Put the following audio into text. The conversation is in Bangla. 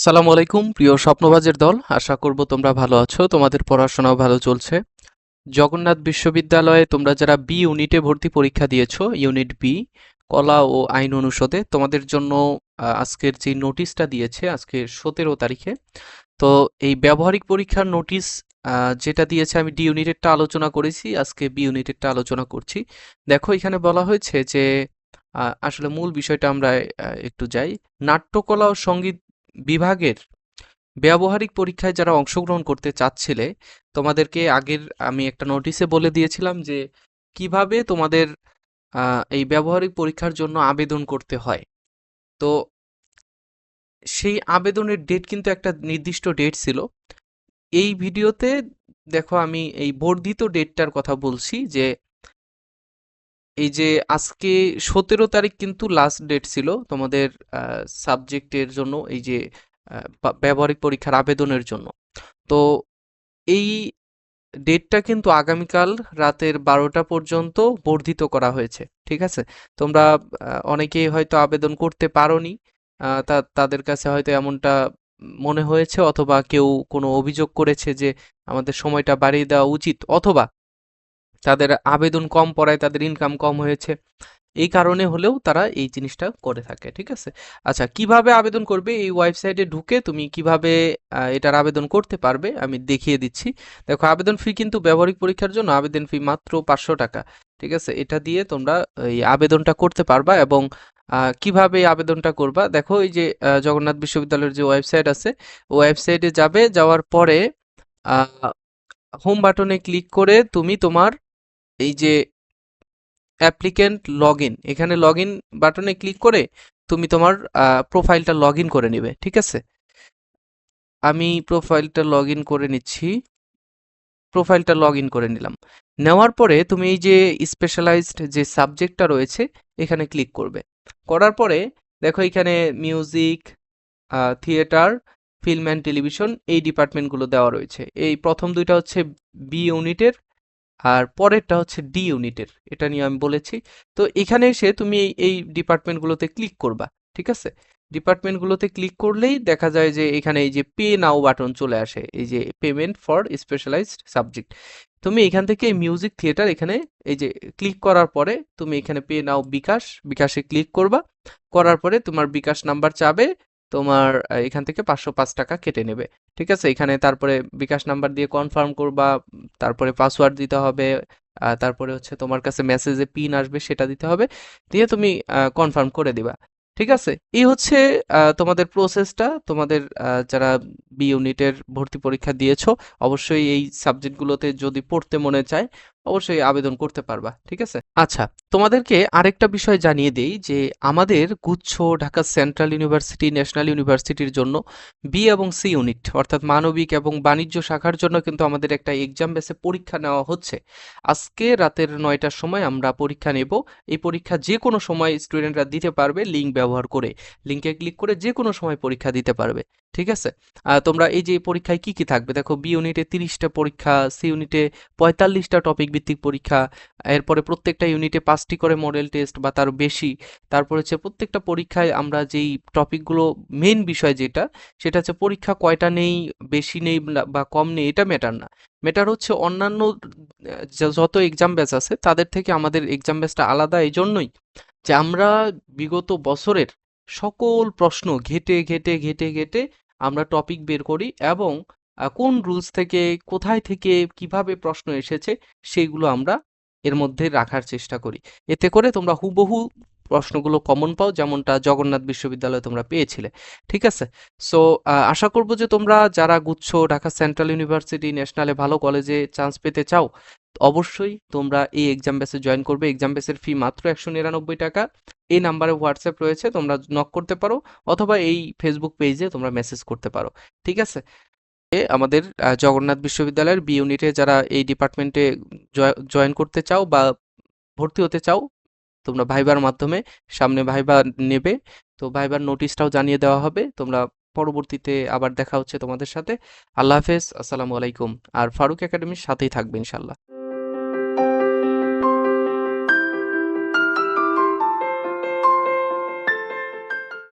আসসালামু আলাইকুম প্রিয় স্বপ্নবাজের দল, আশা করব তোমরা ভালো আছো, তোমাদের পড়াশোনাও ভালো চলছে। জগন্নাথ বিশ্ববিদ্যালয়ে তোমরা যারা বি ইউনিটে ভর্তি পরীক্ষা দিয়েছো, ইউনিট বি কলা ও আইন অনুষদে, তোমাদের জন্য আজকের যে নোটিশটা দিয়েছে আজকে 17 তারিখে, তো এই ব্যবহারিক পরীক্ষার নোটিশ যেটা দিয়েছে, আমি ডি ইউনিটেরটা আলোচনা করেছি, আজকে বি ইউনিটেরটা আলোচনা করছি। দেখো এখানে বলা হয়েছে যে আসলে মূল বিষয়টা আমরা একটু যাই। নাট্যকলা ও সঙ্গীত বিভাগের ব্যবহারিক পরীক্ষায় যারা অংশগ্রহণ করতে চাচ্ছিলে, তোমাদেরকে আগের আমি একটা নোটিশে বলে দিয়েছিলাম যে কিভাবে তোমাদের এই ব্যবহারিক পরীক্ষার জন্য আবেদন করতে হয়। তো সেই আবেদনের ডেট কিন্তু একটা নির্দিষ্ট ডেট ছিল। এই ভিডিওতে দেখো আমি এই বর্ধিত ডেটটার কথা বলছি, যে এই যে আজকে 17 তারিখ কিন্তু লাস্ট ডেট ছিল তোমাদের সাবজেক্টের জন্য, এই যে ব্যবহারিক পরীক্ষার আবেদনের জন্য। তো এই ডেটটা কিন্তু আগামীকাল রাতের 12টা পর্যন্ত বর্ধিত করা হয়েছে, ঠিক আছে? তোমরা অনেকেই হয়তো আবেদন করতে পারোনি, তাদের কাছে হয়তো এমনটা মনে হয়েছে, অথবা কেউ কোনো অভিযোগ করেছে যে আমাদের সময়টা বাড়িয়ে দেওয়া উচিত, অথবা তাদের আবেদন কম পড়ায় তাদের ইনকাম কম হয়েছে, এই কারণে হলেও তারা এই জিনিসটা করে থাকে, ঠিক আছে? আচ্ছা, কিভাবে আবেদন করবে, এই ওয়েবসাইটে ঢুকে তুমি কিভাবে এটার আবেদন করতে পারবে আমি দেখিয়ে দিচ্ছি। দেখো, আবেদন ফি কিন্তু ব্যবহারিক পরীক্ষার জন্য আবেদন ফি মাত্র 500 টাকা, ঠিক আছে? এটা দিয়ে তোমরা এই আবেদনটা করতে পারবা। এবং কিভাবে এই আবেদনটা করবা, দেখো এই যে জগন্নাথ বিশ্ববিদ্যালয়ের যে ওয়েবসাইট আছে, ওয়েবসাইটে যাবে, যাওয়ার পরে হোম বাটনে ক্লিক করে তুমি তোমার এই যে অ্যাপ্লিক্যান্ট লগইন, এখানে লগইন বাটনে ক্লিক করে তুমি তোমার প্রোফাইলটা লগইন করে নিবে, ঠিক আছে? আমি প্রোফাইলটা লগইন করে নিচ্ছি, প্রোফাইলটা লগইন করে নিলাম। নেওয়ার পরে তুমি এই যে স্পেশালাইজড যে সাবজেক্টটা রয়েছে এখানে ক্লিক করবে। করার পরে দেখো এখানে music, theatre, film and television, এই ডিপার্টমেন্টগুলো দেওয়া রয়েছে। এই প্রথম দুইটা হচ্ছে বি ইউনিটের, আর পরেরটা হচ্ছে ডি ইউনিটের, এটা নিয়ে আমি বলেছি। তো এখানে এসে তুমি এই ডিপার্টমেন্টগুলোতে ক্লিক করবা, ঠিক আছে? ডিপার্টমেন্টগুলোতে ক্লিক করলেই দেখা যায় যে এখানে এই যে পে নাও বাটন চলে আসে, এই যে পেমেন্ট ফর স্পেশালাইজড সাবজেক্ট। তুমি এখান থেকে মিউজিক থিয়েটার এখানে এই যে ক্লিক করার পরে তুমি এখানে পে নাও বিকাশে ক্লিক করবা। করার পরে তোমার বিকাশ নাম্বার চাবে, তোমার এখান থেকে 505 টাকা কেটে নেবে, ঠিক আছে? এখানে তারপরে বিকাশ নাম্বার দিয়ে কনফার্ম করবা, তারপরে পাসওয়ার্ড দিতে হবে, তারপরে হচ্ছে তোমার কাছে মেসেজে পিন আসবে, সেটা দিতে হবে, দিয়ে তুমি কনফার্ম করে দিবা, ঠিক আছে? এই হচ্ছে তোমাদের প্রসেসটা। তোমাদের যারা বি ইউনিটের ভর্তি পরীক্ষা দিয়েছো, অবশ্যই এই সাবজেক্টগুলোতে যদি পড়তে মনে চায় অবশ্যই আবেদন করতে পারবা, ঠিক আছে? আচ্ছা, তোমাদেরকে আরেকটা বিষয় জানিয়ে দেই যে আমাদের গুচ্ছ, ঢাকা সেন্ট্রাল ইউনিভার্সিটি, ন্যাশনাল ইউনিভার্সিটির জন্য বি এবং সি ইউনিট অর্থাৎ মানবিক এবং বাণিজ্য শাখার জন্য কিন্তু আমাদের একটা এক্সাম বেসে পরীক্ষা নেওয়া হচ্ছে। আজকে রাতের 9টার সময় আমরা পরীক্ষা নেব। এই পরীক্ষা যে কোনো সময় স্টুডেন্টরা দিতে পারবে লিঙ্ক ব্যবহার করে। লিঙ্কে ক্লিক করে যে কোনো সময় পরীক্ষা দিতে পারবে, ঠিক আছে? তোমরা এই যে পরীক্ষায় কি কি থাকবে, দেখো বি ইউনিটে 30টা পরীক্ষা, সি ইউনিটে 45টা টপিক ভিত্তিক পরীক্ষা, এরপরে প্রত্যেকটা ইউনিটে 5টি করে মডেল টেস্ট বা তার বেশি। তারপর হচ্ছে প্রত্যেকটা পরীক্ষায় আমরা যেই টপিকগুলো, মেইন বিষয় যেটা, সেটা হচ্ছে পরীক্ষা কয়টা নেই, বেশি নেই বা কম নেই, এটা ম্যাটার না। ম্যাটার হচ্ছে অন্যান্য যত এক্সাম ব্যাচ আছে তাদের থেকে আমাদের এক্সাম ব্যাচটা আলাদা এই জন্যই যে আমরা বিগত বছরের সকল প্রশ্ন ঘেটে ঘেটে ঘেটে ঘেটে আমরা টপিক বের করি, এবং কোন রুলস থেকে, কোথায় থেকে, কিভাবে প্রশ্ন এসেছে সেইগুলো আমরা এর মধ্যে রাখার চেষ্টা করি। এতে করে তোমরা হুবহু প্রশ্নগুলো কমন পাও, যেমনটা জগন্নাথ বিশ্ববিদ্যালয়ে তোমরা পেয়েছিলে, ঠিক আছে? সো আশা করব যে তোমরা যারা গুচ্ছ, ঢাকা সেন্ট্রাল ইউনিভার্সিটি, ন্যাশনালে ভালো কলেজে চান্স পেতে চাও, অবশ্যই তোমরা এই এক্সাম ব্যাচে জয়েন করবে। এক্সাম ব্যাচের ফি মাত্র 199 টাকা। এই নাম্বারে হোয়াটসঅ্যাপ রয়েছে, তোমরা নক করতে পারো, অথবা এই ফেসবুক পেজে তোমরা মেসেজ করতে পারো, ঠিক আছে? আমাদের জগন্নাথ বিশ্ববিদ্যালয়ের বি ইউনিটে যারা এই ডিপার্টমেন্টে জয়েন করতে চাও বা ভর্তি হতে চাও, তোমরা ভাইবার মাধ্যমে, সামনে ভাইবা নেবে, তো ভাইবার নোটিশটাও জানিয়ে দেওয়া হবে। তোমরা পরবর্তীতে আবার দেখা হচ্ছে তোমাদের সাথে। আল্লাহ হাফেজ, আসসালামু আলাইকুম। আর ফারুক একাডেমির সাথেই থাকবে ইনশাল্লাহ।